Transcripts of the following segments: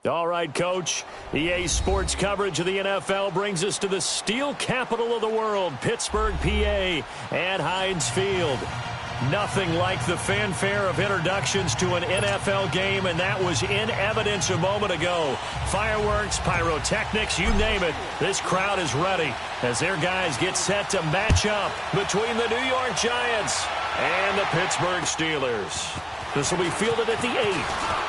All right, Coach. EA Sports coverage of the NFL brings us to the steel capital of the world, Pittsburgh, PA, at Heinz Field. Nothing like the fanfare of introductions to an NFL game, and that was in evidence a moment ago. Fireworks, pyrotechnics, you name it. This crowd is ready as their guys get set to match up between the New York Giants and the Pittsburgh Steelers. This will be fielded at the 8.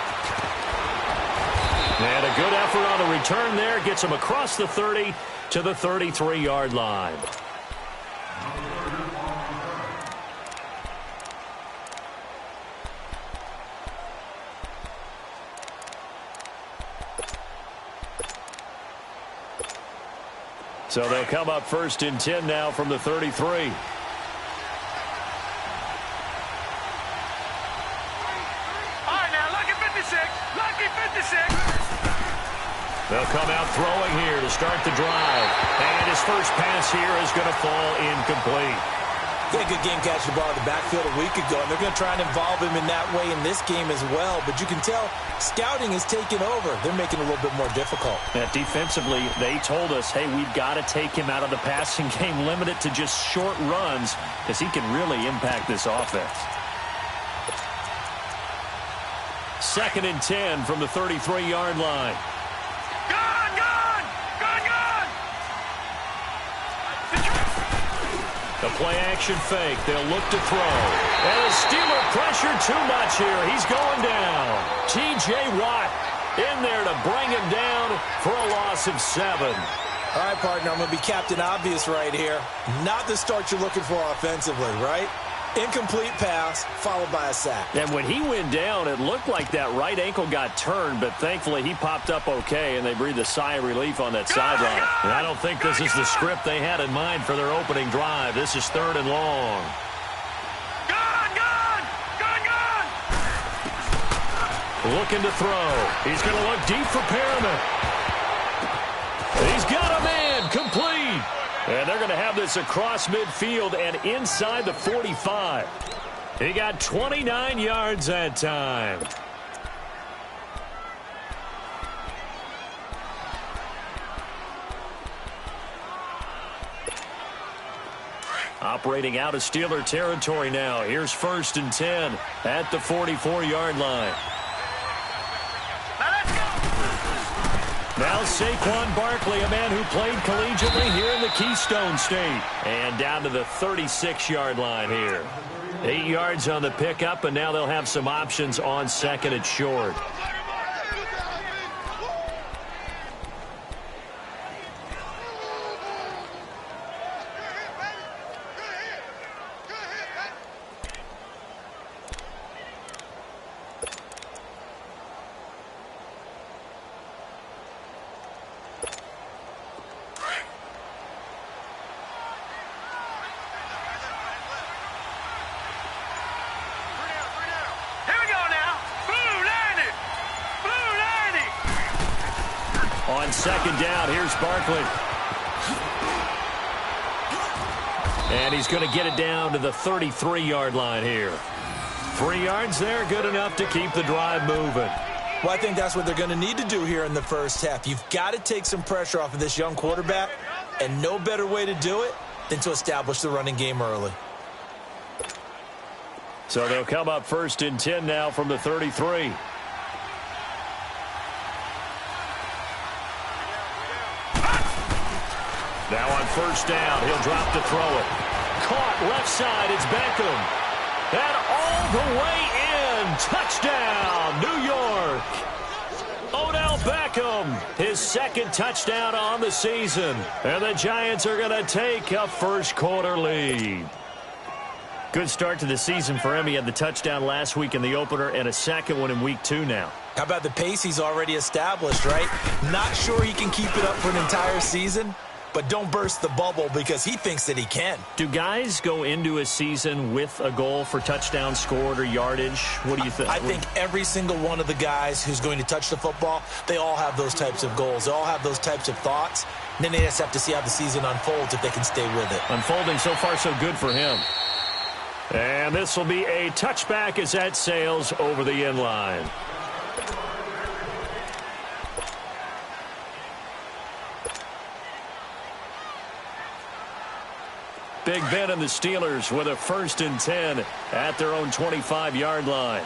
And a good effort on the return there. Gets him across the 30 to the 33-yard line. So they'll come up 1st and 10 now from the 33. They'll come out throwing here to start the drive. And his first pass here is going to fall incomplete. He had a good game catching the ball in the backfield a week ago, and they're going to try and involve him in that way in this game as well. But you can tell scouting is taking over. They're making it a little bit more difficult. Defensively, they told us, hey, we've got to take him out of the passing game, limit it to just short runs, because he can really impact this offense. 2nd and 10 from the 33-yard line. The play-action fake. They'll look to throw. And the Steeler pressure too much here. He's going down. T.J. Watt in there to bring him down for a loss of 7. All right, partner, I'm going to be Captain Obvious right here. Not the start you're looking for offensively, right? Incomplete pass, followed by a sack. And when he went down, it looked like that right ankle got turned, but thankfully he popped up okay, and they breathed a sigh of relief on that sideline. And I don't think this is the script they had in mind for their opening drive. This is 3rd and long. Looking to throw. He's going to look deep for Perriman. He's got a man. Complete. And they're going to have this across midfield and inside the 45. He got 29 yards that time. Operating out of Steeler territory now. Here's 1st and 10 at the 44-yard line. Now Saquon Barkley, a man who played collegiately here in the Keystone State. And down to the 36-yard line here. 8 yards on the pickup, and now they'll have some options on 2nd and short. On 2nd down, here's Barkley. And he's going to get it down to the 33-yard line here. 3 yards there, good enough to keep the drive moving. Well, I think that's what they're going to need to do here in the first half. You've got to take some pressure off of this young quarterback, and no better way to do it than to establish the running game early. So they'll come up 1st and 10 now from the 33. Now on 1st down, he'll drop to throw it. Caught left side, it's Beckham. And all the way in, touchdown, New York. Odell Beckham, his 2nd touchdown on the season. And the Giants are going to take a first-quarter lead. Good start to the season for him. He had the touchdown last week in the opener and a 2nd one in week 2 now. How about the pace he's already established, right? Not sure he can keep it up for an entire season, but don't burst the bubble because he thinks that he can. Do guys go into a season with a goal for touchdown scored or yardage? What do you think? I think every single one of the guys who's going to touch the football, they all have those types of goals. They all have those types of thoughts. And then they just have to see how the season unfolds if they can stay with it. Unfolding so far so good for him. And this will be a touchback as that sails over the end line. Big Ben and the Steelers with a 1st and 10 at their own 25-yard line.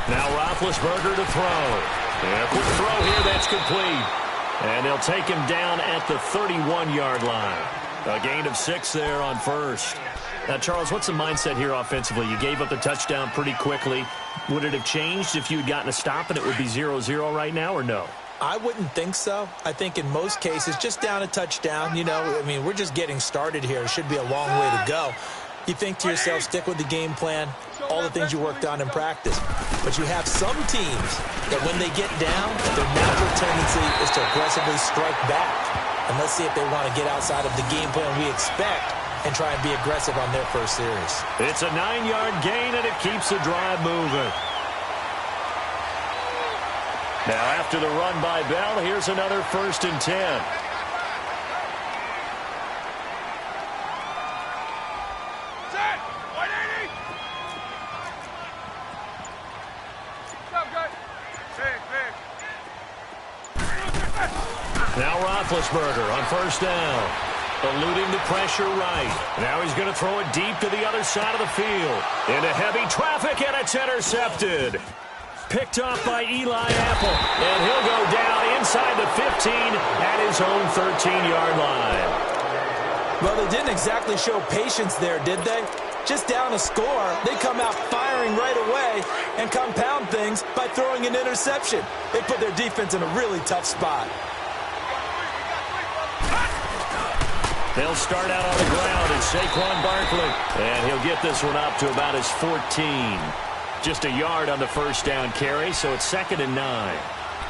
Now Roethlisberger to throw. And a quick throw here, that's complete. And they'll take him down at the 31-yard line. A gain of 6 there on 1st. Now, Charles, what's the mindset here offensively? You gave up the touchdown pretty quickly. Would it have changed if you had gotten a stop and it would be 0-0 right now, or no? I wouldn't think so. I think in most cases, just down a touchdown, we're just getting started here. It should be a long way to go. You think to yourself, stick with the game plan, all the things you worked on in practice. But you have some teams that when they get down, their natural tendency is to aggressively strike back. And let's see if they want to get outside of the game plan we expect and try and be aggressive on their first series. It's a 9-yard gain, and it keeps the drive moving. Now, after the run by Bell, here's another 1st and 10. Now Roethlisberger on 1st down. Eluding the pressure right. Now he's going to throw it deep to the other side of the field. Into heavy traffic, and it's intercepted. Picked off by Eli Apple. And he'll go down inside the 15 at his own 13-yard line. Well, they didn't exactly show patience there, did they? Just down a score, they come out firing right away and compound things by throwing an interception. They put their defense in a really tough spot. They'll start out on the ground as Saquon Barkley. And he'll get this one up to about his 14. Just a yard on the 1st down carry, so it's 2nd and 9.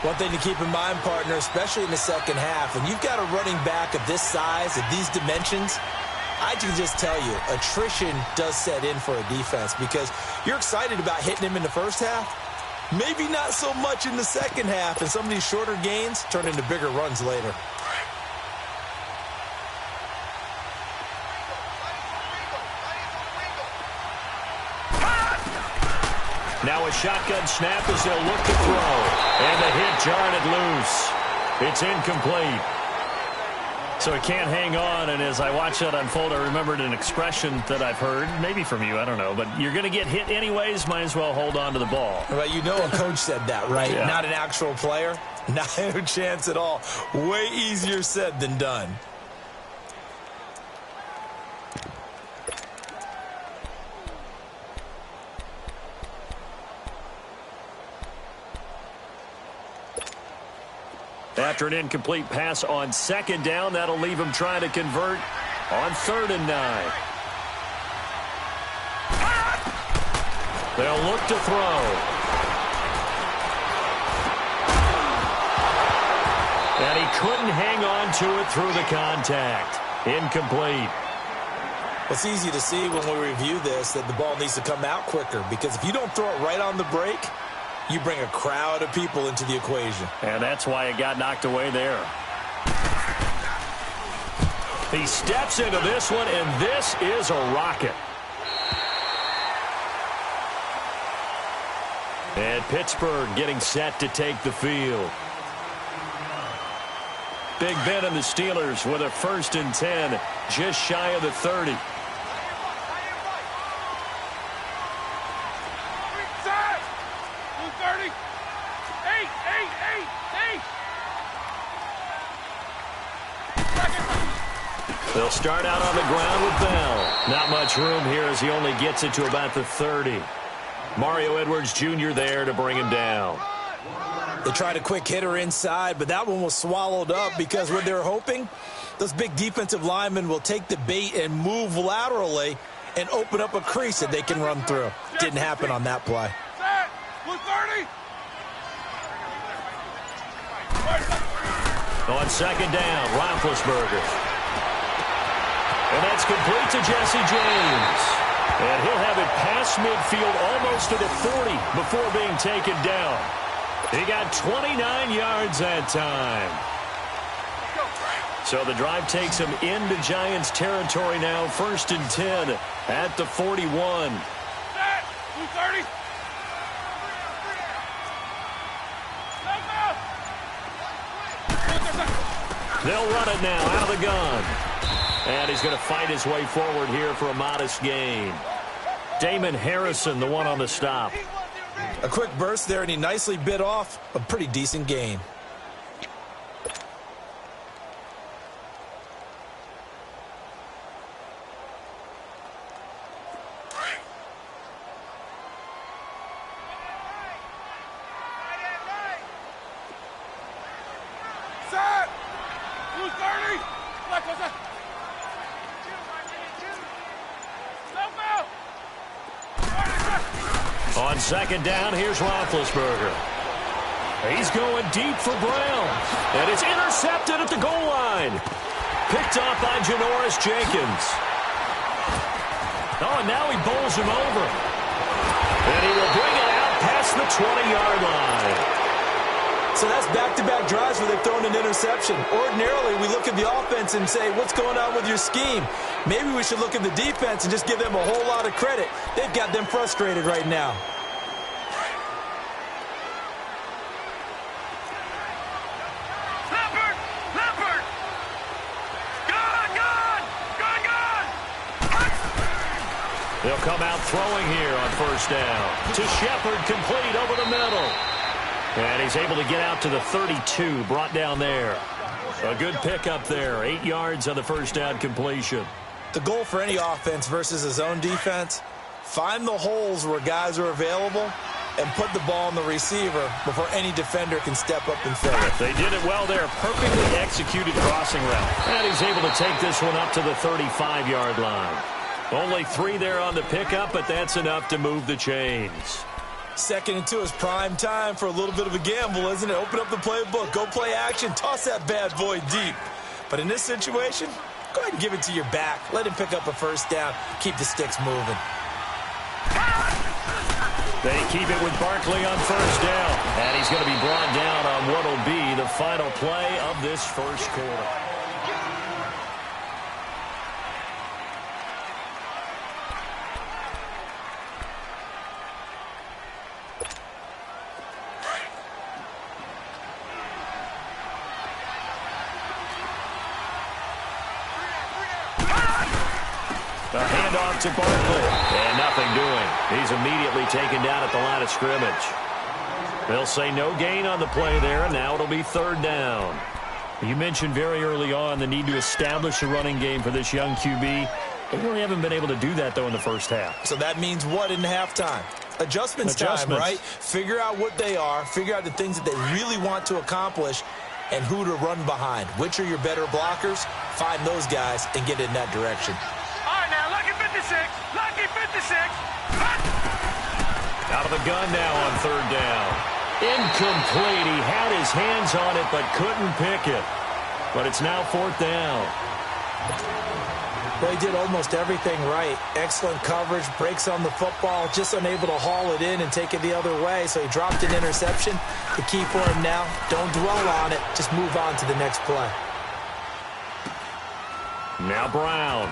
One thing to keep in mind, partner, especially in the second half, when you've got a running back of this size, of these dimensions, I can just tell you, attrition does set in for a defense because you're excited about hitting him in the first half. Maybe not so much in the second half, and some of these shorter gains turn into bigger runs later. Now a shotgun snap as they'll look to throw. And the hit jarred it loose. It's incomplete. So it can't hang on, and as I watch that unfold, I remembered an expression that I've heard, maybe from you, I don't know, but you're going to get hit anyways, might as well hold on to the ball. Well, a coach said that, right? Yeah. Not an actual player. Not a chance at all. Way easier said than done. After an incomplete pass on 2nd down, that'll leave him trying to convert on 3rd and 9. They'll look to throw. And he couldn't hang on to it through the contact. Incomplete. It's easy to see when we review this that the ball needs to come out quicker because if you don't throw it right on the break, you bring a crowd of people into the equation. And that's why it got knocked away there. He steps into this one, and this is a rocket. And Pittsburgh getting set to take the field. Big Ben and the Steelers with a 1st and 10, just shy of the 30. They'll start out on the ground with Bell. Not much room here as he only gets it to about the 30. Mario Edwards Jr. there to bring him down. They tried a quick hitter inside, but that one was swallowed up because what they're hoping, those big defensive linemen will take the bait and move laterally and open up a crease that they can run through. Didn't happen on that play. On 2nd down, Roethlisberger. And that's complete to Jesse James. And he'll have it past midfield almost to the 40 before being taken down. He got 29 yards that time. So the drive takes him into Giants territory now. 1st and 10 at the 41. Set. 230. They'll run it now out of the gun. And he's going to fight his way forward here for a modest gain. Damon Harrison, the one on the stop. A quick burst there, and he nicely bit off a pretty decent gain. Set. 230. Black, what's that? On 2nd down, here's Roethlisberger. He's going deep for Brown. And it's intercepted at the goal line. Picked off by Janoris Jenkins. Oh, and now he bowls him over. And he will bring it out past the 20-yard line. So that's back-to-back drives where they've thrown an interception. Ordinarily, we look at the offense and say, what's going on with your scheme? Maybe we should look at the defense and just give them a whole lot of credit. They've got them frustrated right now. They'll come out throwing here on 1st down. To Shepard, complete over the middle. And he's able to get out to the 32, brought down there. A good pickup there, 8 yards on the 1st down completion. The goal for any offense versus a zone defense, find the holes where guys are available and put the ball on the receiver before any defender can step up and fill it. They did it well there, perfectly executed crossing route. And he's able to take this one up to the 35-yard line. Only 3 there on the pickup, but that's enough to move the chains. 2nd and 2 is prime time for a little bit of a gamble, isn't it? Open up the playbook, go play action, toss that bad boy deep. But in this situation, go ahead and give it to your back. Let him pick up a 1st down, keep the sticks moving. They keep it with Barkley on 1st down. And he's going to be brought down on what will be the final play of this 1st quarter. A handoff to Barkley. And nothing doing. He's immediately taken down at the line of scrimmage. They'll say no gain on the play there, and now it'll be 3rd down. You mentioned very early on the need to establish a running game for this young QB. They really haven't been able to do that, though, in the 1st half. So that means what in halftime? Adjustments time, right? Figure out what they are, figure out the things that they really want to accomplish, and who to run behind. Which are your better blockers? Find those guys and get in that direction. Lucky 56. Out of the gun now on 3rd down. Incomplete. He had his hands on it but couldn't pick it. But it's now 4th down. Well, he did almost everything right. Excellent coverage, breaks on the football, just unable to haul it in and take it the other way. So he dropped an interception. The key for him now, don't dwell on it. Just move on to the next play. Now Brown.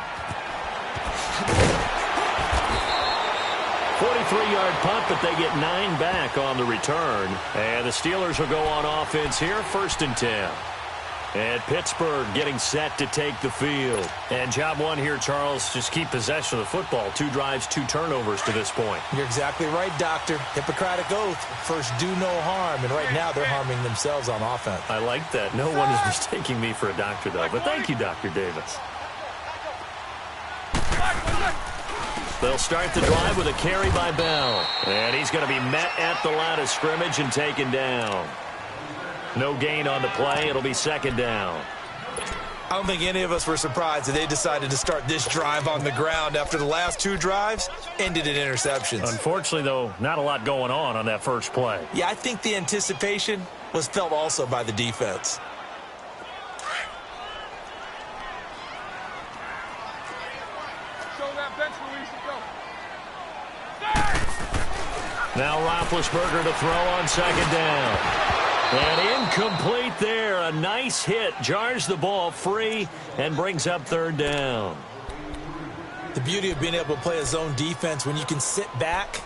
43-yard punt, but they get 9 back on the return. And the Steelers will go on offense here, 1st and 10. And Pittsburgh getting set to take the field. And job one here, Charles, just keep possession of the football. 2 drives, 2 turnovers to this point. You're exactly right, Doctor. Hippocratic oath. First, do no harm. And right now, they're harming themselves on offense. I like that. No one is mistaking me for a doctor, though. But thank you, Dr. Davis. They'll start the drive with a carry by Bell. And he's going to be met at the line of scrimmage and taken down. No gain on the play. It'll be 2nd down. I don't think any of us were surprised that they decided to start this drive on the ground after the last 2 drives ended in interceptions. Unfortunately, though, not a lot going on that first play. Yeah, I think the anticipation was felt also by the defense. Now Roethlisberger to throw on 2nd down. And incomplete there. A nice hit. Jars the ball free and brings up third down. The beauty of being able to play a zone defense when you can sit back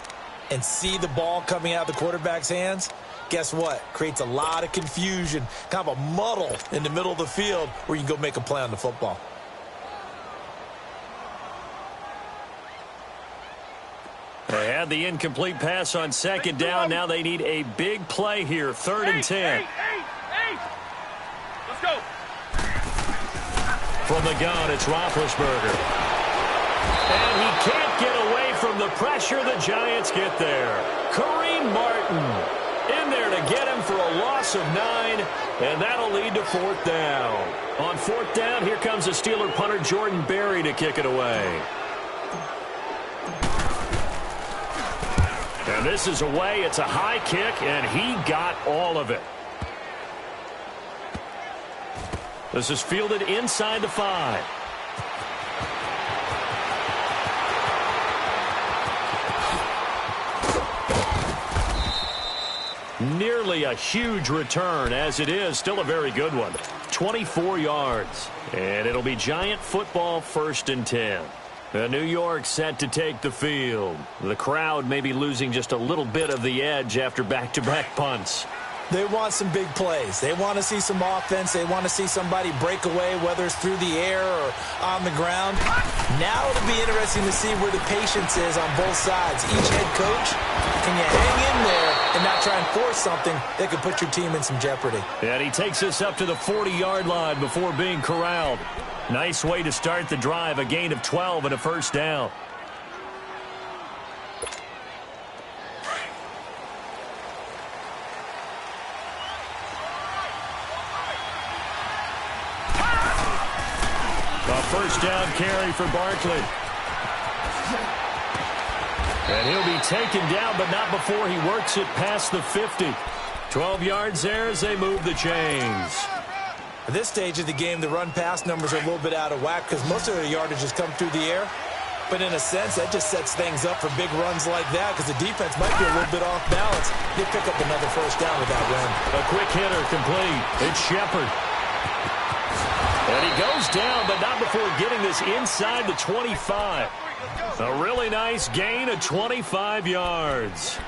and see the ball coming out of the quarterback's hands, guess what? Creates a lot of confusion, kind of a muddle in the middle of the field where you can go make a play on the football. They had the incomplete pass on second down. Now they need a big play here. Third and 10. Let's go. From the gun, it's Roethlisberger. And he can't get away from the pressure. The Giants get there. Kareem Martin in there to get him for a loss of 9, and that'll lead to fourth down. On fourth down, here comes the Steeler punter Jordan Berry to kick it away. And this is away. It's a high kick, and he got all of it. This is fielded inside the 5. Nearly a huge return, as it is still a very good one. 24 yards. And it'll be Giant football, first and 10. New York set to take the field. The crowd may be losing just a little bit of the edge after back-to-back punts. They want some big plays. They want to see some offense. They want to see somebody break away, whether it's through the air or on the ground. Now it'll be interesting to see where the patience is on both sides. Each head coach, can you hang in there and not try and force something that could put your team in some jeopardy? And he takes us up to the 40-yard line before being corralled. Nice way to start the drive, a gain of 12 and a first down. A first down carry for Barkley. And he'll be taken down, but not before he works it past the 50. 12 yards there as they move the chains. At this stage of the game, the run-pass numbers are a little bit out of whack because most of their yardage has come through the air. But in a sense, that just sets things up for big runs like that because the defense might be a little bit off balance. They pick up another first down with that run. A quick hitter complete. It's Shepard. And he goes down, but not before getting this inside the 25. A really nice gain of 25 yards.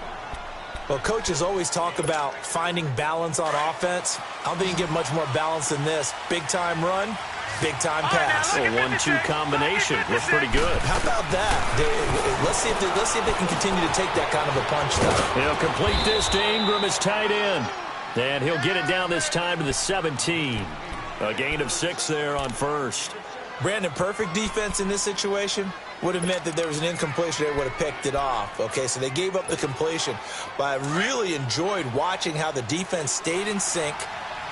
Well, coaches always talk about finding balance on offense. I don't think you get much more balance than this. Big-time run, big-time pass. A 1-2 combination. Looks pretty good. How about that? Let's see if they can continue to take that kind of a punch, though. He'll complete this to Ingram as tight end. And he'll get it down this time to the 17. A gain of 6 there on first. Brandon, perfect defense in this situation would have meant that there was an incompletion. They would have picked it off. Okay, so they gave up the completion. But I really enjoyed watching how the defense stayed in sync,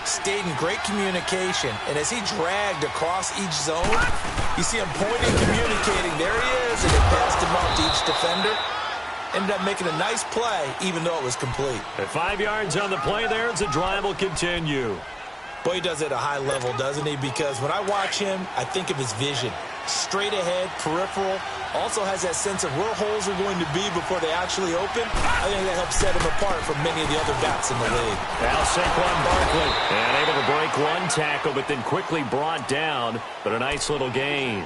stayed in great communication. And as he dragged across each zone, you see him pointing, communicating. There he is, and they passed him off to each defender. Ended up making a nice play, even though it was complete. At 5 yards on the play there, as the drive will continue. Boy, he does it at a high level, doesn't he? Because when I watch him, I think of his vision. Straight ahead, peripheral. Also has that sense of where holes are going to be before they actually open. I think that helps set him apart from many of the other backs in the league. Now Saquon Barkley. And able to break one tackle, but then quickly brought down. But a nice little gain.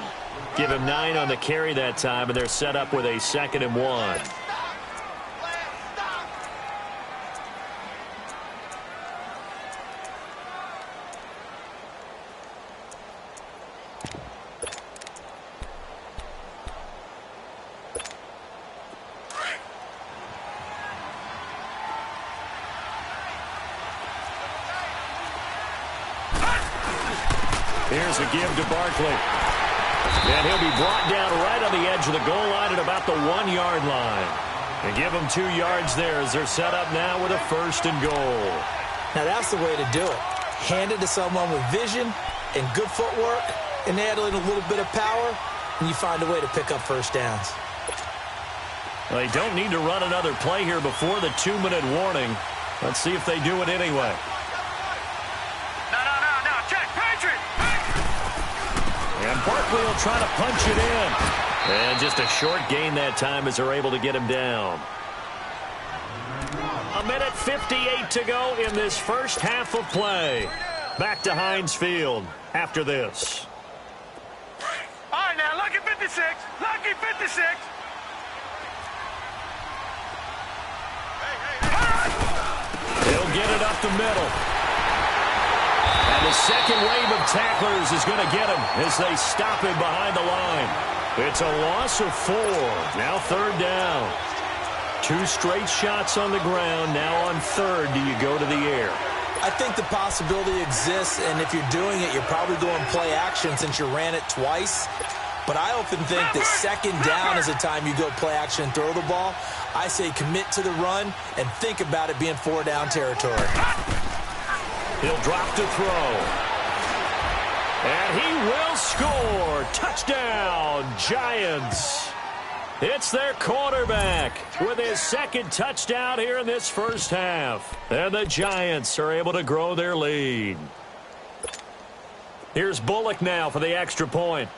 Give him 9 on the carry that time, and they're set up with a 2nd and 1. Here's a give to Barkley. And he'll be brought down right on the edge of the goal line at about the 1-yard line. And give them 2 yards there as they're set up now with a 1st and goal. Now that's the way to do it. Hand it to someone with vision and good footwork, and add in a little bit of power, and you find a way to pick up first downs. Well, they don't need to run another play here before the 2-minute warning. Let's see if they do it anyway. And Barkley will try to punch it in. And just a short gain that time as they're able to get him down. 1:58 to go in this first half of play. Back to Heinz Field after this. All right, now, lucky 56. Lucky 56. He'll get it up the middle. And the second wave of tacklers is going to get him as they stop him behind the line. It's a loss of 4. Now third down. 2 straight shots on the ground. Now on third, do you go to the air? I think the possibility exists, and if you're doing it, you're probably going play action since you ran it twice. But I often think that second down is the time you go play action and throw the ball. I say commit to the run and think about it being 4-down territory. He'll drop to throw. And he will score. Touchdown, Giants. It's their quarterback with his second touchdown here in this first half. And the Giants are able to grow their lead. Here's Bullock now for the extra point.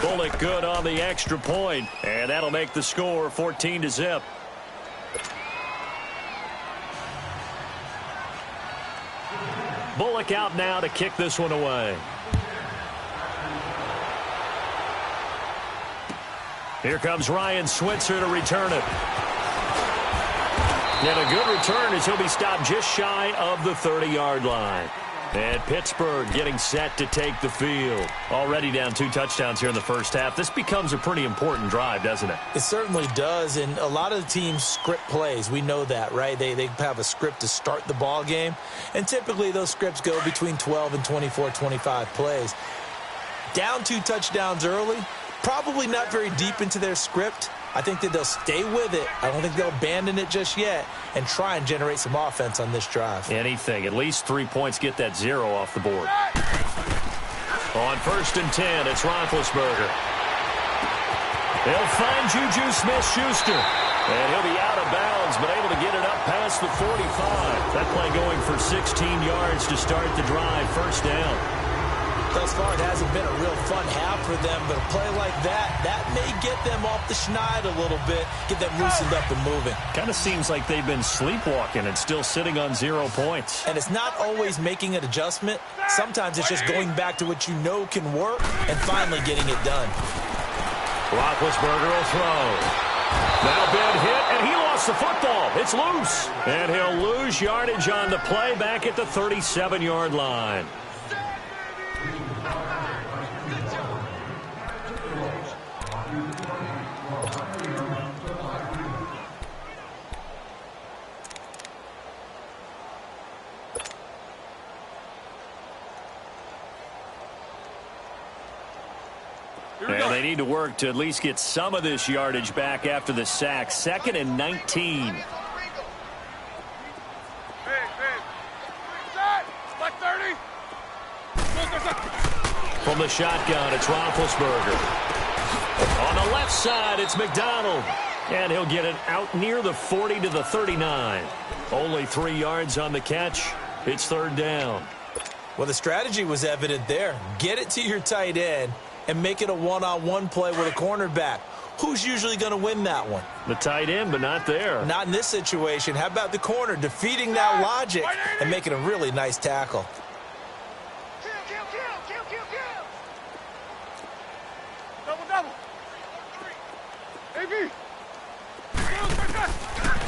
Bullock good on the extra point, and that'll make the score 14-0. Bullock out now to kick this one away. Here comes Ryan Switzer to return it. And a good return as he'll be stopped just shy of the 30-yard line. And Pittsburgh getting set to take the field. Already down 2 touchdowns here in the first half. This becomes a pretty important drive, doesn't it? It certainly does, and a lot of the teams script plays. We know that, right? They have a script to start the ball game, and typically those scripts go between 12 and 24, 25 plays. Down 2 touchdowns early, probably not very deep into their script. I think that they'll stay with it. I don't think they'll abandon it just yet and try and generate some offense on this drive. Anything. At least 3 points get that 0 off the board. On 1st and 10, it's Roethlisberger. He'll find Juju Smith-Schuster. And he'll be out of bounds, but able to get it up past the 45. That play going for 16 yards to start the drive. First down. Thus far, it hasn't been a real fun half for them, but a play like that may get them off the schneid a little bit, get them loosened up and moving. Kind of seems like they've been sleepwalking and still sitting on 0 points. And it's not always making an adjustment. Sometimes it's just going back to what you know can work and finally getting it done. Roethlisberger will throw. Now been hit, and he lost the football. It's loose. And he'll lose yardage on the play back at the 37-yard line. And they need to work to at least get some of this yardage back after the sack. 2nd and 19. From the shotgun, it's Roethlisberger. On the left side, it's McDonald. And he'll get it out near the 40 to the 39. Only 3 yards on the catch. It's 3rd down. Well, the strategy was evident there. Get it to your tight end and make it a one-on-one play with a cornerback. Who's usually going to win that one? The tight end, but not there. Not in this situation. How about the corner defeating that logic and making a really nice tackle?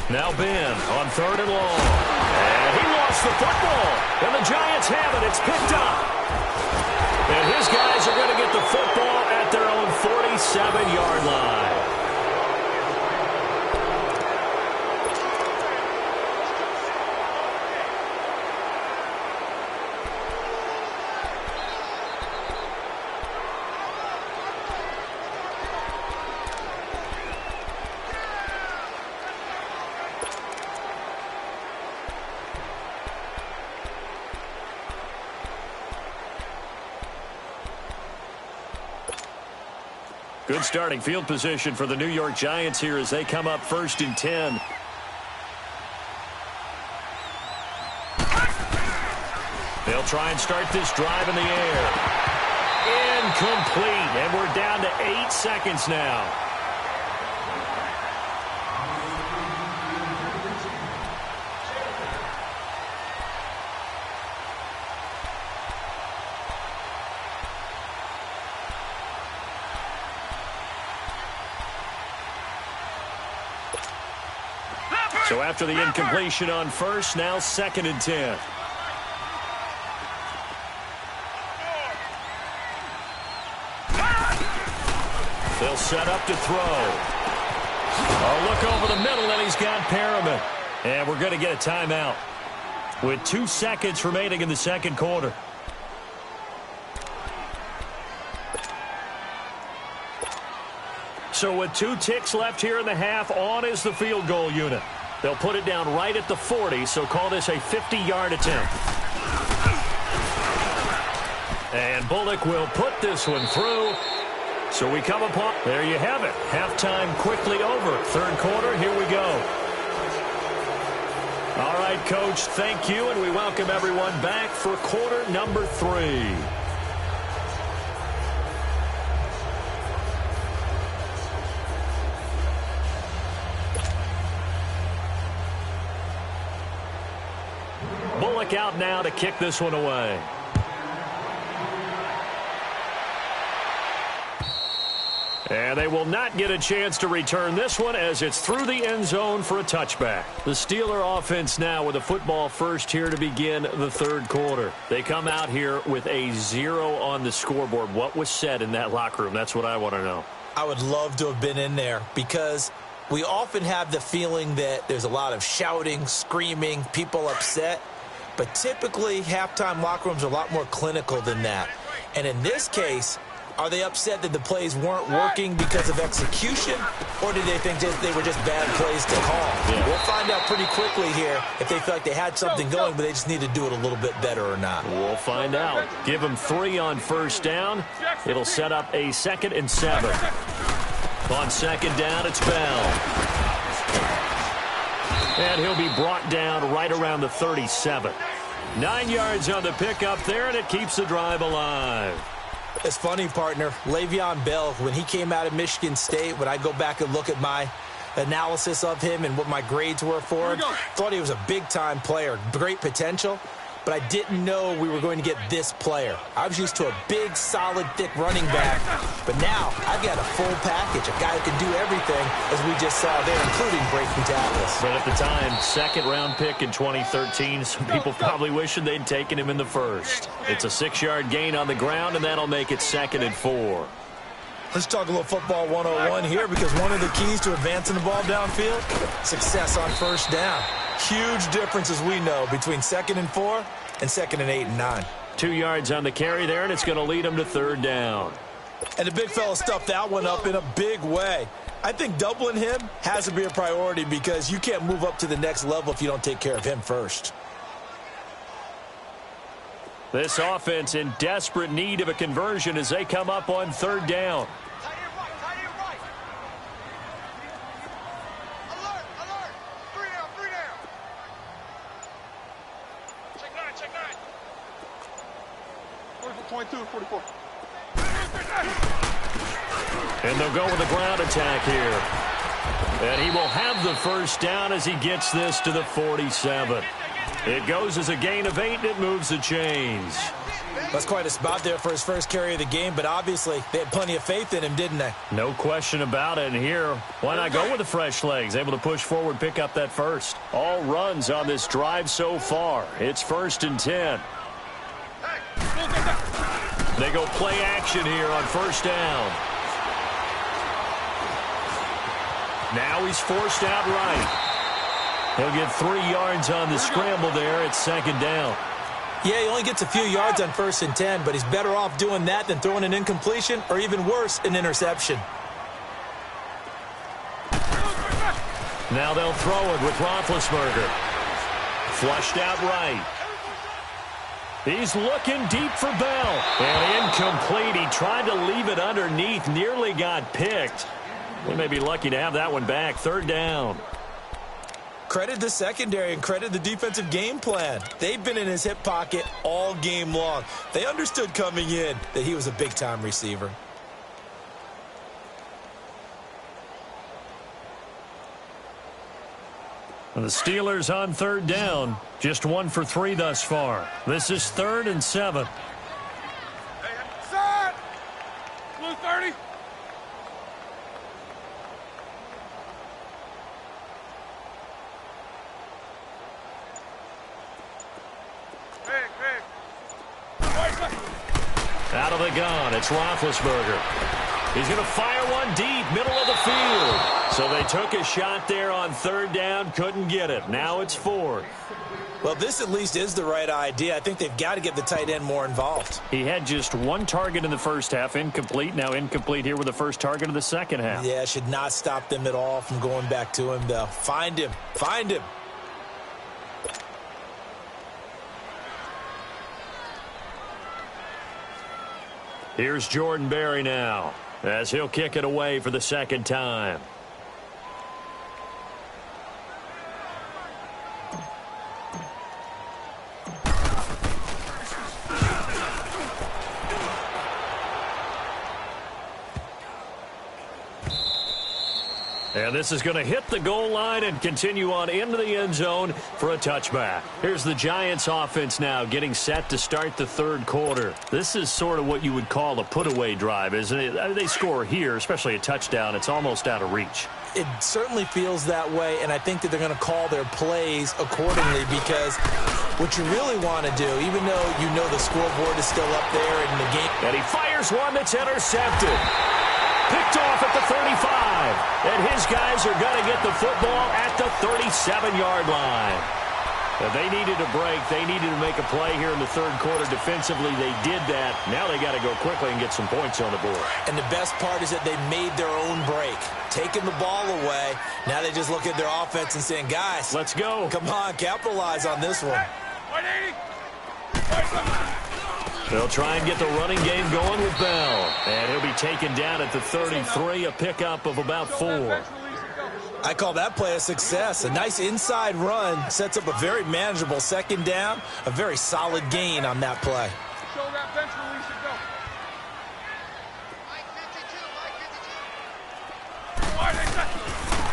Now Ben on 3rd and long. And he lost the football. And the Giants have it. It's picked up. And his guys are going to get the football at their own 47-yard line. Good starting field position for the New York Giants here as they come up 1st and 10. They'll try and start this drive in the air. Incomplete, and we're down to 8 seconds now. So after the incompletion on first, now 2nd and 10. They'll set up to throw. A look over the middle, and he's got Perriman. And we're going to get a timeout with 2 seconds remaining in the second quarter. So with 2 ticks left here in the half, on is the field goal unit. They'll put it down right at the 40, so call this a 50-yard attempt. And Bullock will put this one through. So we come upon, there you have it. Halftime quickly over. Third quarter, here we go. All right, Coach, thank you, and we welcome everyone back for quarter number 3. Bullock out now to kick this one away. And they will not get a chance to return this one as it's through the end zone for a touchback. The Steeler offense now with a football first here to begin the third quarter. They come out here with a 0 on the scoreboard. What was said in that locker room? That's what I want to know. I would love to have been in there because we often have the feeling that there's a lot of shouting, screaming, people upset. But typically, halftime locker rooms are a lot more clinical than that. And in this case, are they upset that the plays weren't working because of execution, or did they think they were just bad plays to call? Yeah. We'll find out pretty quickly here if they feel like they had something going, but they just need to do it a little bit better or not. We'll find out. Give them 3 on first down. It'll set up a 2nd and 7. On second down, it's Bell. And he'll be brought down right around the 37. 9 yards on the pickup there, and it keeps the drive alive. It's funny, partner. Le'Veon Bell, when he came out of Michigan State, when I go back and look at my analysis of him and what my grades were for him, thought he was a big-time player, great potential, but I didn't know we were going to get this player. I was used to a big, solid, thick running back, but now I've got a full package, a guy who can do everything, as we just saw there, including breaking tackles. But at the time, 2nd-round pick in 2013, some people probably wishing they'd taken him in the first. It's a 6-yard gain on the ground, and that'll make it 2nd and 4. Let's talk a little football 101 here, because one of the keys to advancing the ball downfield, success on first down. Huge difference, as we know, between 2nd and 4 and 2nd and 8 and 9. 2 yards on the carry there, and it's going to lead them to 3rd down. And the big fella stuffed that one up in a big way. I think doubling him has to be a priority because you can't move up to the next level if you don't take care of him first. This offense in desperate need of a conversion as they come up on 3rd down. And they'll go with a ground attack here. And he will have the first down as he gets this to the 47. It goes as a gain of 8, and it moves the chains. That's quite a spot there for his first carry of the game, but obviously they had plenty of faith in him, didn't they? No question about it. And here, why not go with the fresh legs? Able to push forward, pick up that first. All runs on this drive so far. It's 1st and 10. They go play action here on first down. Now he's forced out right. He'll get 3 yards on the scramble there at 2nd down. Yeah, he only gets a few yards on 1st and 10, but he's better off doing that than throwing an incompletion or even worse, an interception. Now they'll throw it with Roethlisberger. Flushed out right. He's looking deep for Bell. And incomplete. He tried to leave it underneath. Nearly got picked. They may be lucky to have that one back. 3rd down. credit the secondary and credit the defensive game plan. They've been in his hip pocket all game long. They understood coming in that he was a big-time receiver. The Steelers on third down. Just 1 for 3 thus far. This is 3rd and 7. Hey, set! Blue 30. Out of the gun, it's Roethlisberger. He's going to fire one deep, middle of the field. So they took a shot there on third down, couldn't get it. Now it's 4th. Well, this at least is the right idea. I think they've got to get the tight end more involved. He had just 1 target in the first half, incomplete. Now incomplete here with the first target of the second half. Yeah, should not stop them at all from going back to him, though. Find him. Find him. Here's Jordan Berry now, as he'll kick it away for the second time. And this is going to hit the goal line and continue on into the end zone for a touchback. Here's the Giants offense now getting set to start the third quarter. This is sort of what you would call a put-away drive, isn't it? They score here, especially a touchdown. It's almost out of reach. It certainly feels that way, and I think that they're going to call their plays accordingly because what you really want to do, even though you know the scoreboard is still up there in the game. And he fires one that's intercepted. Picked off at the 35. And his guys are going to get the football at the 37-yard line. If they needed a break, they needed to make a play here in the third quarter defensively. They did that. Now they got to go quickly and get some points on the board. And the best part is that they made their own break. Taking the ball away. Now they just look at their offense and saying, guys, let's go. Come on, capitalize on this one. 180. They'll try and get the running game going with Bell. And he'll be taken down at the 33, a pickup of about 4. I call that play a success. A nice inside run sets up a very manageable second down. A very solid gain on that play. Show that bench release and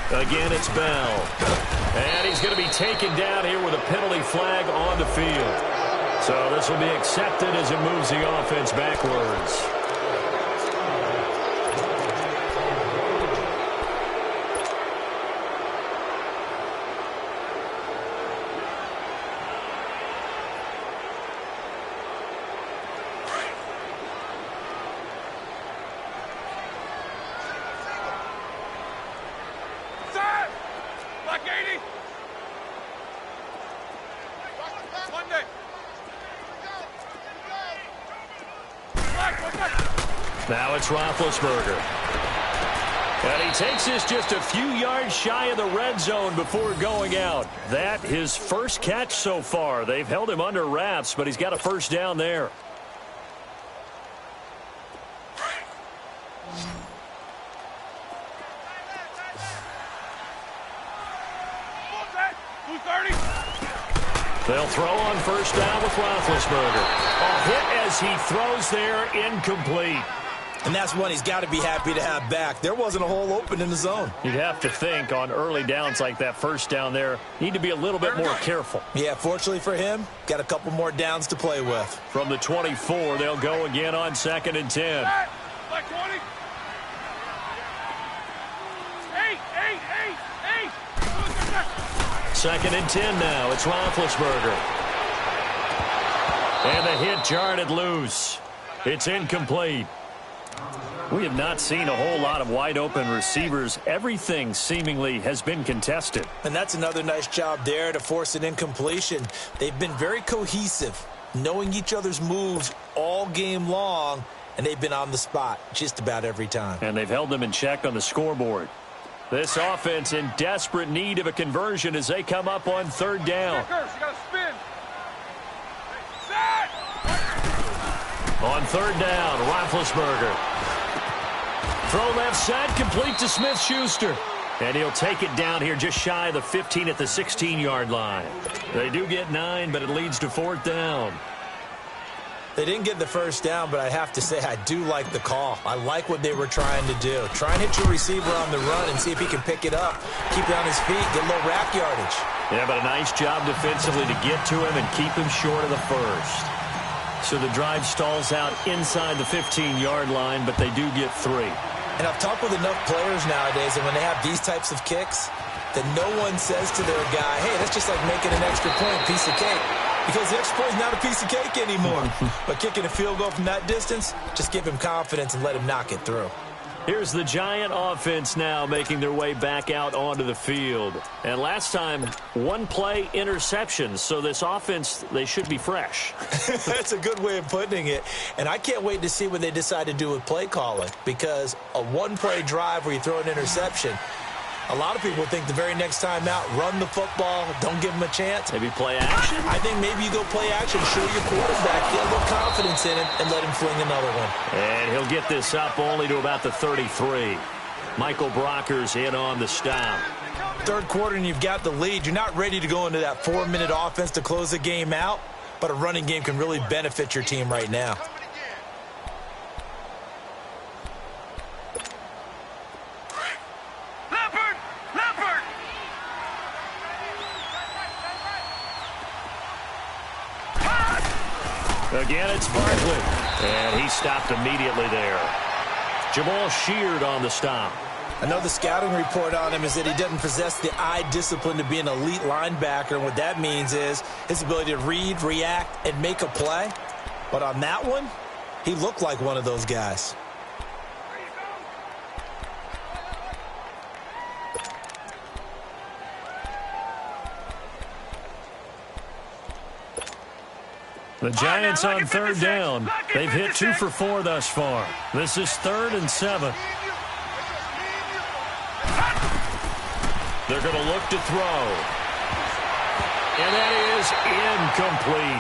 go. Again, it's Bell. And he's going to be taken down here with a penalty flag on the field. So this will be accepted as it moves the offense backwards. Set! Black 80. Monday. Now it's Roethlisberger. And he takes this just a few yards shy of the red zone before going out. That his first catch so far. They've held him under wraps, but he's got a first down there. They'll throw on first down with Roethlisberger. A hit as he throws there, incomplete. And that's one he's got to be happy to have back. There wasn't a hole open in the zone. You'd have to think on early downs like that first down there, need to be a little bit more careful. Yeah, fortunately for him, got a couple more downs to play with. From the 24, they'll go again on 2nd and 10. Like 20. 8. 2nd and 10 now. It's Roethlisberger. And the hit jarred loose. It's incomplete. We have not seen a whole lot of wide-open receivers. Everything seemingly has been contested. And that's another nice job there to force an incompletion. They've been very cohesive, knowing each other's moves all game long, and they've been on the spot just about every time. And they've held them in check on the scoreboard. This offense in desperate need of a conversion as they come up on third down. On third down, Roethlisberger. Throw left side, complete to Smith-Schuster. And he'll take it down here just shy of the 15 at the 16-yard line. They do get 9, but it leads to 4th down. They didn't get the first down, but I have to say I do like the call. I like what they were trying to do. Try and hit your receiver on the run and see if he can pick it up. Keep it on his feet, get a little rack yardage. Yeah, but a nice job defensively to get to him and keep him short of the first. So the drive stalls out inside the 15-yard line, but they do get 3. And I've talked with enough players nowadays, and when they have these types of kicks, that no one says to their guy, hey, that's just like making an extra point, piece of cake. Because the extra point is not a piece of cake anymore. But kicking a field goal from that distance, just give him confidence and let him knock it through. Here's the Giant offense now making their way back out onto the field. And last time, 1 play interceptions. So this offense, they should be fresh. That's a good way of putting it. And I can't wait to see what they decide to do with play calling. Because a 1-play drive where you throw an interception, a lot of people think the very next time out, run the football, don't give them a chance. Maybe play action? I think maybe you go play action, show your quarterback, get a little confidence in him, and let him fling another one. And he'll get this up only to about the 33. Michael Brocker's in on the stop. Third quarter and you've got the lead. You're not ready to go into that 4-minute offense to close the game out, but a running game can really benefit your team right now. Again, it's Barkley. And he stopped immediately there. Jamal Sheard on the stop. I know the scouting report on him is that he doesn't possess the eye discipline to be an elite linebacker. And what that means is his ability to read, react, and make a play. But on that one, he looked like one of those guys. The Giants on 3rd down. They've hit 2 for 4 thus far. This is 3rd and 7. They're going to look to throw. And that is incomplete.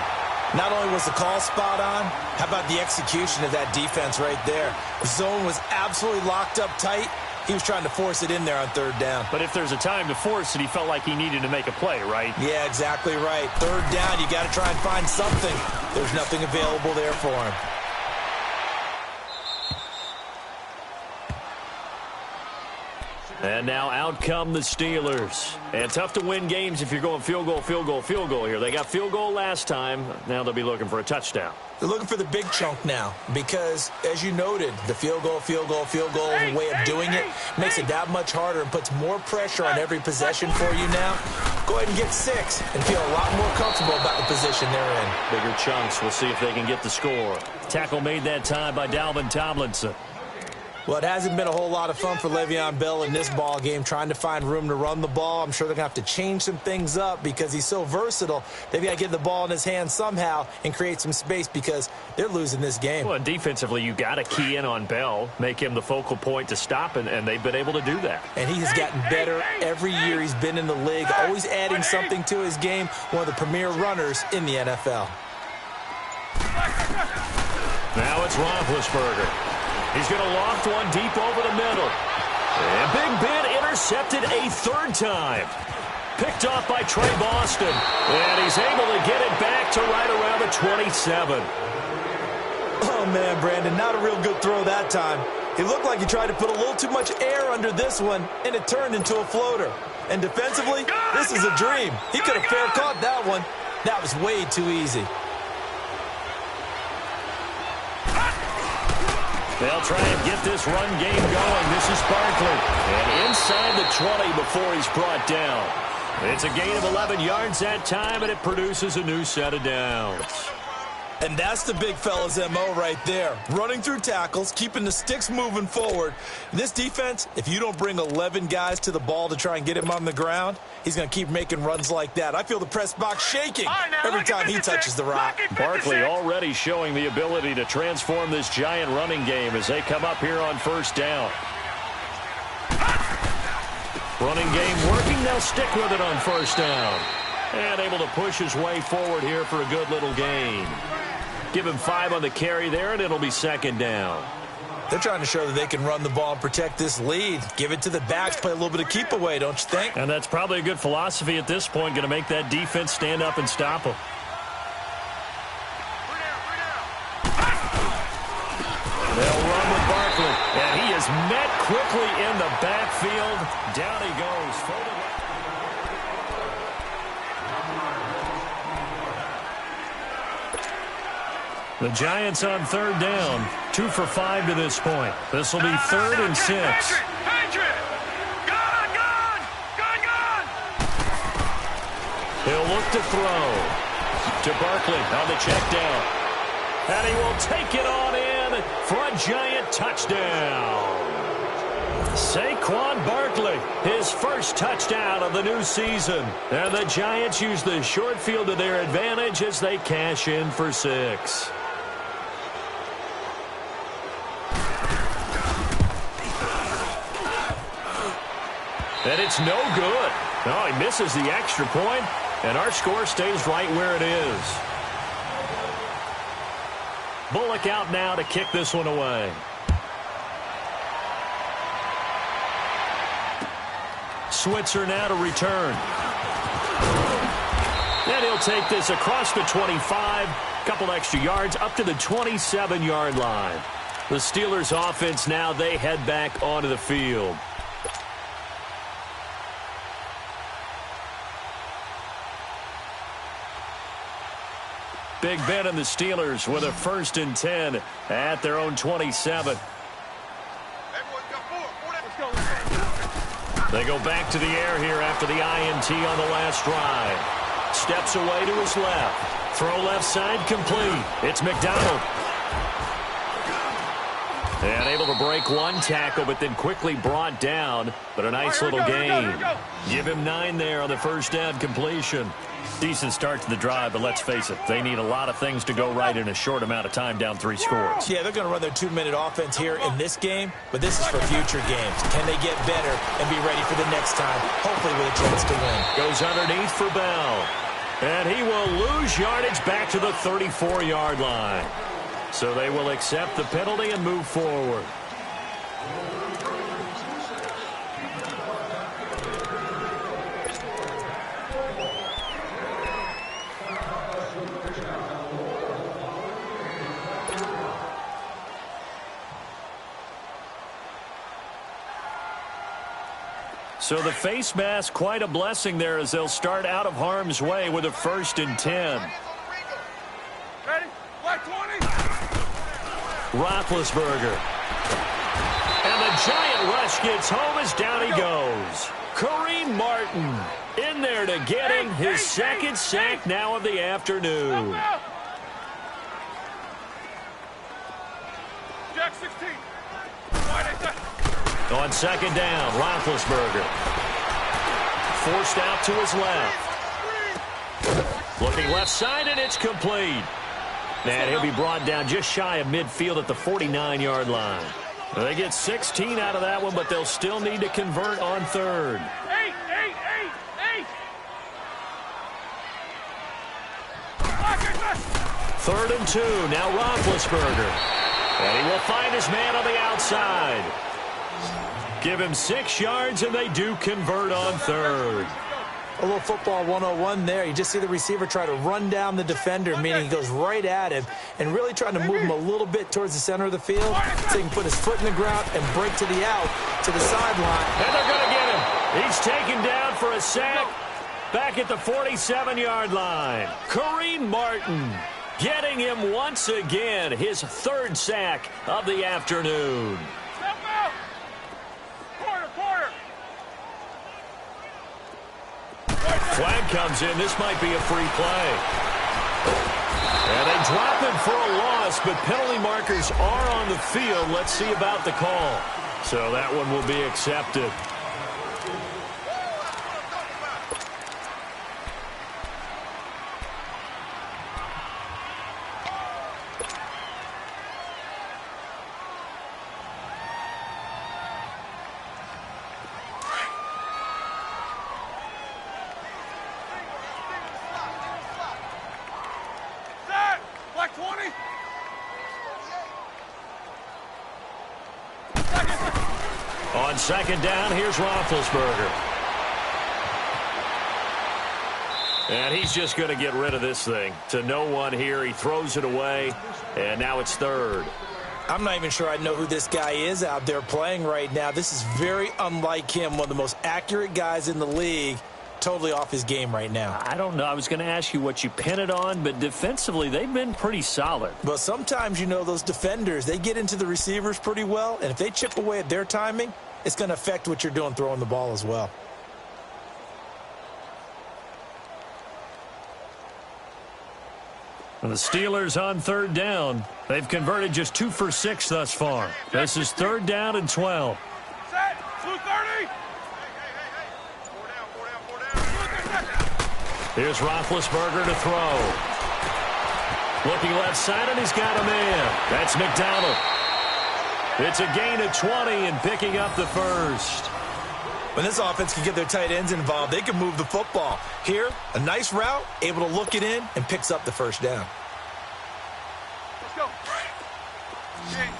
Not only was the call spot on, how about the execution of that defense right there? The zone was absolutely locked up tight. He was trying to force it in there on 3rd down. But if there's a time to force it, he felt like he needed to make a play, right? Yeah, exactly right. 3rd down, you got to try and find something. There's nothing available there for him. And now out come the Steelers. And tough to win games if you're going field goal, field goal, field goal here. They got field goal last time. Now they'll be looking for a touchdown. They're looking for the big chunk now because, as you noted, the field goal way of doing it makes it that much harder and puts more pressure on every possession for you now. Go ahead and get 6 and feel a lot more comfortable about the position they're in. Bigger chunks. We'll see if they can get the score. Tackle made that time by Dalvin Tomlinson. Well, it hasn't been a whole lot of fun for Le'Veon Bell in this ball game trying to find room to run the ball. I'm sure they're going to have to change some things up because he's so versatile. They've got to get the ball in his hands somehow and create some space because they're losing this game. Well, defensively, you got to key in on Bell, make him the focal point to stop, and they've been able to do that. And he has gotten better every year he's been in the league, always adding something to his game, one of the premier runners in the NFL. Now it's Roethlisberger. He's going to loft one deep over the middle. And Big Ben intercepted a 3rd time. Picked off by Trey Boston. And he's able to get it back to right around the 27. Oh, man, Brandon, not a real good throw that time. He looked like he tried to put a little too much air under this one, and it turned into a floater. And defensively, this is a dream. He could have fair caught that one. That was way too easy. They'll try and get this run game going. This is Barkley. And inside the 20 before he's brought down. It's a gain of 11 yards that time, and it produces a new set of downs. And that's the big fella's MO right there. Running through tackles, keeping the sticks moving forward. This defense, if you don't bring 11 guys to the ball to try and get him on the ground, he's going to keep making runs like that. I feel the press box shaking every time he touches the rock. Barkley already showing the ability to transform this Giant running game as they come up here on 1st down. Running game working. They'll stick with it on 1st down. And able to push his way forward here for a good little gain. Give him 5 on the carry there, and it'll be 2nd down. They're trying to show that they can run the ball and protect this lead. Give it to the backs, play a little bit of keep away, don't you think? And that's probably a good philosophy at this point, going to make that defense stand up and stop them. They'll run with Barkley, and he is met quickly in the backfield. Down he goes. Folded. The Giants on third down. 2 for 5 to this point. This will be 3rd and 6. He'll look to throw to Barkley on the check down. And he will take it on in for a Giant touchdown. Saquon Barkley, his first touchdown of the new season. And the Giants use the short field to their advantage as they cash in for 6. And it's no good. No, he misses the extra point, and our score stays right where it is. Bullock out now to kick this one away. Switzer now to return. And he'll take this across the 25, couple extra yards, up to the 27-yard line. The Steelers' offense now, they head back onto the field. Big Ben and the Steelers with a 1st and 10 at their own 27. They go back to the air here after the INT on the last drive. Steps away to his left. Throw left side complete. It's McDonald. And able to break one tackle, but then quickly brought down. But a nice little gain. Give him 9 there on the first down completion. Decent start to the drive, but let's face it, they need a lot of things to go right in a short amount of time, down 3 scores. Yeah, they're going to run their 2-minute offense here in this game, but this is for future games. Can they get better and be ready for the next time, hopefully with a chance to win? Goes underneath for Bell. And he will lose yardage back to the 34-yard line. So they will accept the penalty and move forward. So the face mask, quite a blessing there as they'll start out of harm's way with a 1st and 10. Ready? Black 20. Roethlisberger. And the Giant rush gets home as down he goes. Kareem Martin in there to get him his 2nd sack now of the afternoon. Jack 16. On 2nd down, Roethlisberger. Forced out to his left. Looking left side, and it's complete. And he'll be brought down just shy of midfield at the 49-yard line. They get 16 out of that one, but they'll still need to convert on 3rd. 8. 3rd and 2, now Roethlisberger. And he will find his man on the outside. Give him 6 yards, and they do convert on 3rd. A little football 101 there. You just see the receiver try to run down the defender, meaning he goes right at him and really trying to move him a little bit towards the center of the field so he can put his foot in the ground and break to the out, to the sideline. And they're going to get him. He's taken down for a sack back at the 47-yard line. Kareem Martin getting him once again, his 3rd sack of the afternoon. Flag comes in. This might be a free play. And they drop him for a loss, but penalty markers are on the field. Let's see about the call. So that one will be accepted. On second down, here's Roethlisberger. And he's just going to get rid of this thing. To no one here. He throws it away, and now it's third. I'm not even sure I know who this guy is out there playing right now. This is very unlike him, one of the most accurate guys in the league. Totally off his game right now. I don't know. I was going to ask you what you pin it on, but defensively, they've been pretty solid. But sometimes, you know, those defenders, they get into the receivers pretty well, and if they chip away at their timing, it's going to affect what you're doing throwing the ball as well. And the Steelers on third down. They've converted just 2 for 6 thus far. This is third down and 12. Set. Blue 30. Here's Roethlisberger to throw. Looking left side, and he's got a man. That's McDonald. It's a gain of 20 and picking up the first. When this offense can get their tight ends involved, they can move the football. Here, a nice route, able to look it in, and picks up the first down. Let's go. Kings.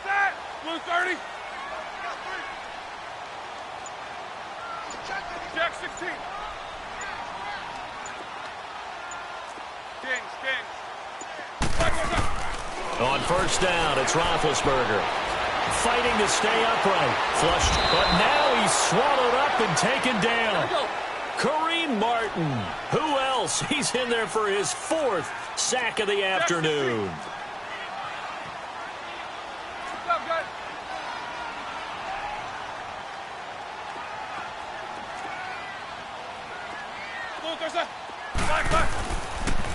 Set. Blue 30. Jack 16. Kings. On first down, it's Roethlisberger. Fighting to stay upright. Flushed, but now he's swallowed up and taken down. Kareem Martin. Who else? He's in there for his 4th sack of the afternoon.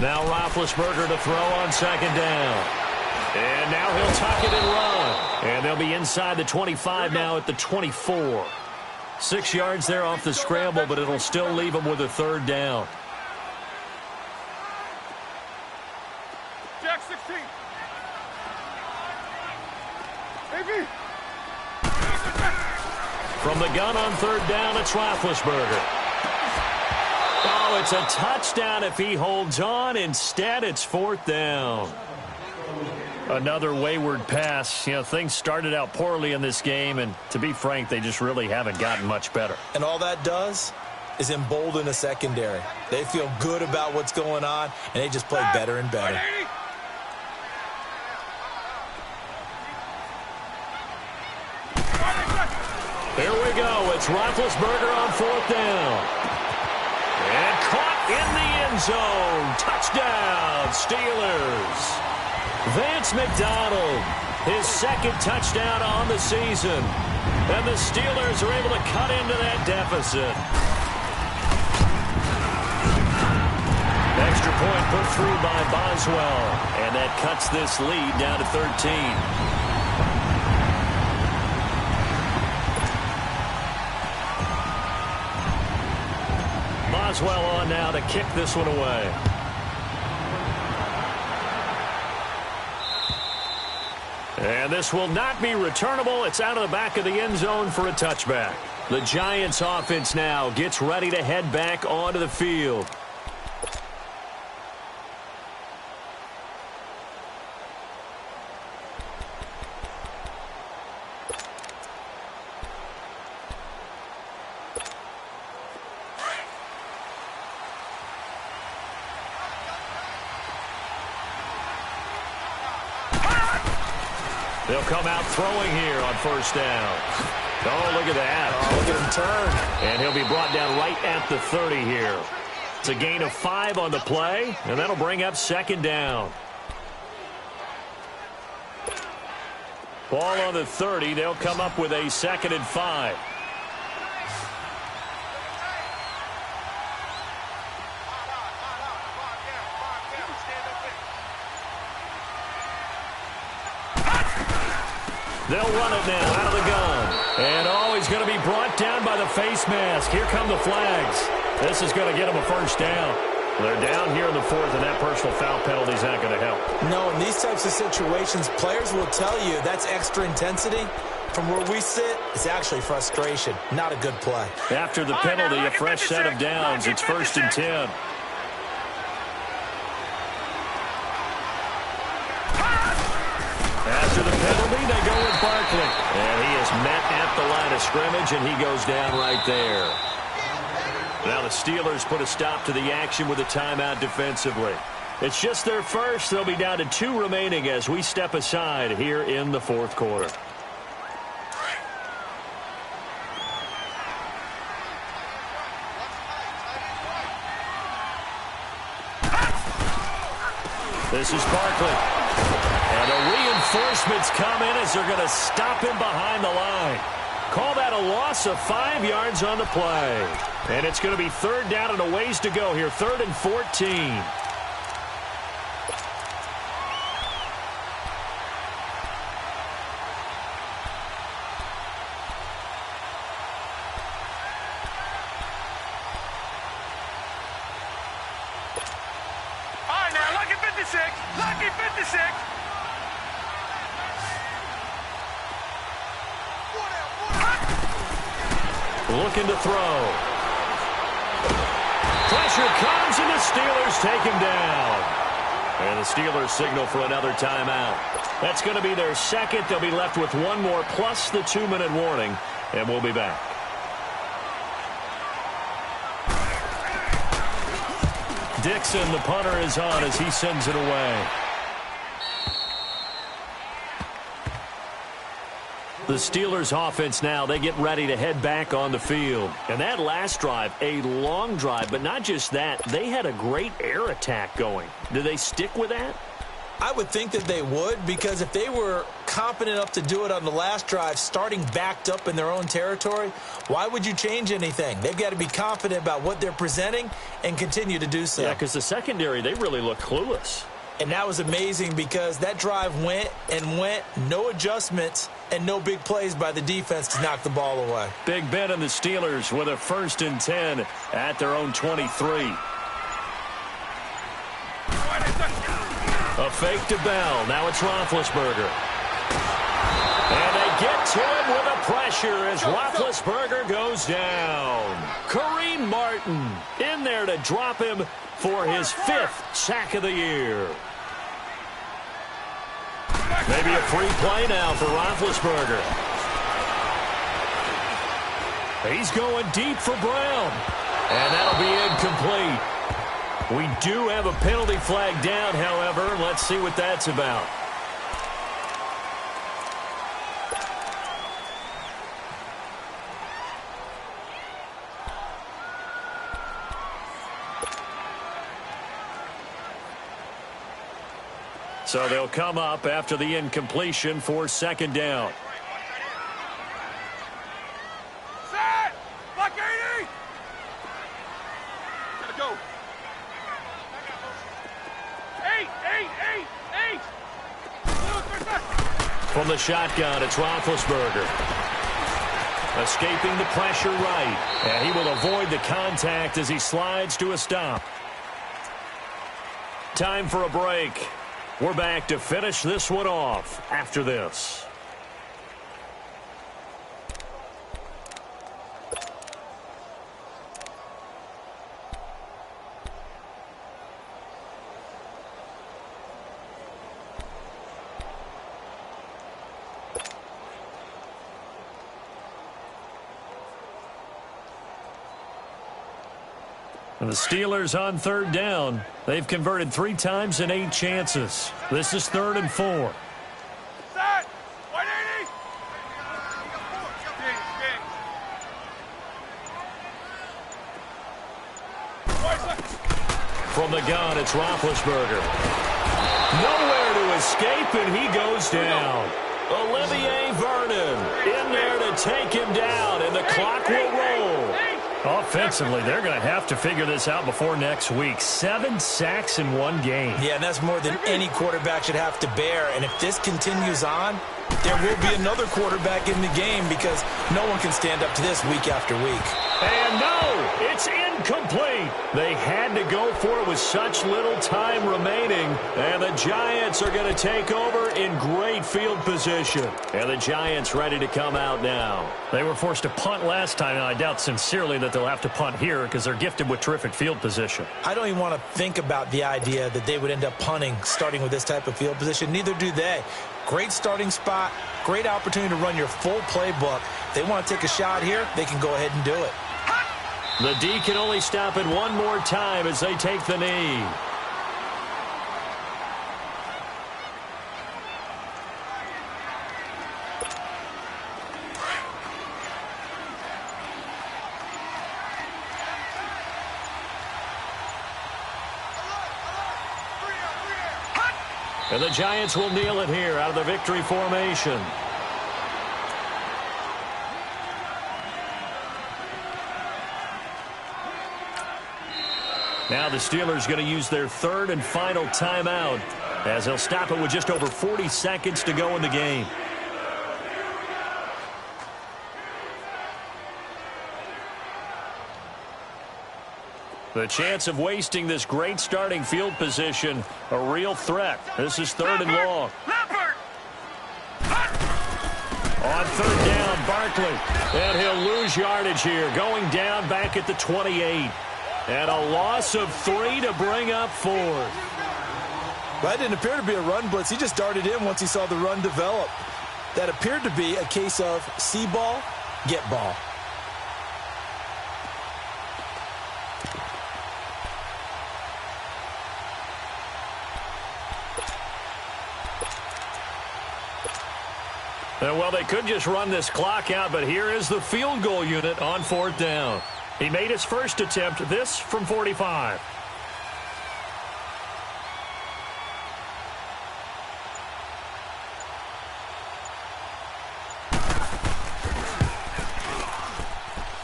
Now Roethlisberger to throw on second down. And now he'll tuck it and run. And they'll be inside the 25 now at the 24. 6 yards there off the scramble, but it'll still leave him with a third down. Jack 16. AB. From the gun on third down, it's Roethlisberger. Oh, it's a touchdown if he holds on. Instead, it's fourth down. Another wayward pass. You know, things started out poorly in this game, and to be frank, they just really haven't gotten much better. And all that does is embolden a secondary. They feel good about what's going on, and they just play better and better. Here we go. It's Roethlisberger on fourth down. And caught in the end zone. Touchdown, Steelers. Vance McDonald, his 2nd touchdown on the season. And the Steelers are able to cut into that deficit. Extra point put through by Boswell. And that cuts this lead down to 13. Boswell on now to kick this one away. And this will not be returnable. It's out of the back of the end zone for a touchback. The Giants offense now gets ready to head back onto the field. They'll come out throwing here on first down. Oh, look at that. Oh, look at him turn. And he'll be brought down right at the 30 here. It's a gain of 5 on the play, and that'll bring up second down. Ball on the 30. They'll come up with a 2nd and 5. They'll run it now out of the gun. And oh, he's going to be brought down by the face mask. Here come the flags. This is going to get him a first down. They're down here in the 4th, and that personal foul penalty is not going to help. No, in these types of situations, players will tell you that's extra intensity. From where we sit, it's actually frustration. Not a good play. After the penalty, a fresh set of downs. It's 1st and 10. penalty. They go with Barkley. And he is met at the line of scrimmage, and he goes down right there. Now the Steelers put a stop to the action with a timeout defensively. It's just their first. They'll be down to 2 remaining as we step aside here in the fourth quarter. This is Barkley. And the reinforcements come in as they're going to stop him behind the line. Call that a loss of 5 yards on the play. And it's going to be 3rd down and a ways to go here. 3rd and 14. Lucky 56. Looking to throw. Pressure comes, and the Steelers take him down. And the Steelers signal for another timeout. That's going to be their second. They'll be left with 1 more plus the 2-minute warning, and we'll be back. Dixon, the punter, is on as he sends it away. The Steelers offense now, they get ready to head back on the field. And that last drive, a long drive, but not just that, they had a great air attack going. Do they stick with that? I would think that they would, because if they were competent enough to do it on the last drive, starting backed up in their own territory, why would you change anything? They've got to be confident about what they're presenting and continue to do so. Yeah, because the secondary, they really look clueless. And that was amazing because that drive went and went, no adjustments, and no big plays by the defense to knock the ball away. Big Ben and the Steelers with a 1st and 10 at their own 23. A fake to Bell. Now it's Roethlisberger. And they get to him with a pressure as Roethlisberger goes down. Kareem Martin in there to drop him for his 5th sack of the year. Maybe a free play now for Roethlisberger. He's going deep for Brown. And that'll be incomplete. We do have a penalty flag down, however. Let's see what that's about. So they'll come up after the incompletion for 2nd down. Set! Block 80! Gotta go. 8! From the shotgun, it's Roethlisberger. Escaping the pressure right. And he will avoid the contact as he slides to a stop. Time for a break. We're back to finish this one off after this. And the Steelers on 3rd down. They've converted 3 times in 8 chances. This is 3rd and 4. Set! 180! From the gun, it's Roethlisberger. Nowhere to escape, and he goes down. Olivier Vernon in there to take him down, and the clock will roll. Offensively, they're going to have to figure this out before next week. 7 sacks in 1 game. Yeah, and that's more than any quarterback should have to bear. And if this continues on, there will be another quarterback in the game because no one can stand up to this week after week. And no, It's incomplete. They had to go for it with such little time remaining. And the Giants are going to take over in great field position. And the Giants ready to come out now. They were forced to punt last time, and I doubt sincerely that they'll have to punt here because they're gifted with terrific field position. I don't even want to think about the idea that they would end up punting starting with this type of field position. Neither do they. Great starting spot, great opportunity to run your full playbook. If they want to take a shot here, they can go ahead and do it. The D can only stop it one more time as they take the knee. And the Giants will kneel it here out of the victory formation. Now the Steelers going to use their third and final timeout as they'll stop it with just over 40 seconds to go in the game. The chance of wasting this great starting field position, a real threat. This is third and long. On third down, Barkley. And he'll lose yardage here, going down back at the 28. And a loss of 3 to bring up fourth. That didn't appear to be a run blitz. He just darted in once he saw the run develop. That appeared to be a case of see ball, get ball. And well, they could just run this clock out, but here is the field goal unit on fourth down. He made his first attempt, this from 45.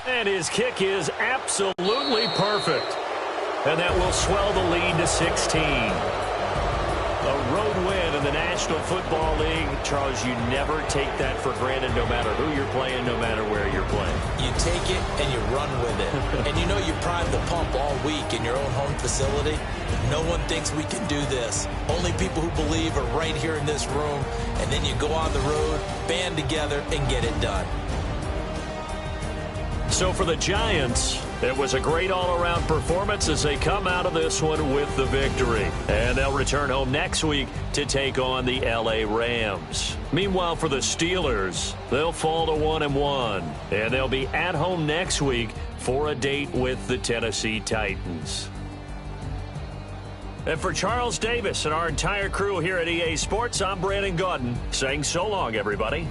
And his kick is absolutely perfect. And that will swell the lead to 16. A road win in the National Football League. Charles, you never take that for granted no matter who you're playing, no matter where you're playing. You take it and you run with it. And you know you primed the pump all week in your own home facility. No one thinks we can do this. Only people who believe are right here in this room. And then you go on the road, band together, and get it done. So for the Giants, it was a great all-around performance as they come out of this one with the victory. And they'll return home next week to take on the L.A. Rams. Meanwhile, for the Steelers, they'll fall to 1-1. And they'll be at home next week for a date with the Tennessee Titans. And for Charles Davis and our entire crew here at EA Sports, I'm Brandon Gaudin saying so long, everybody.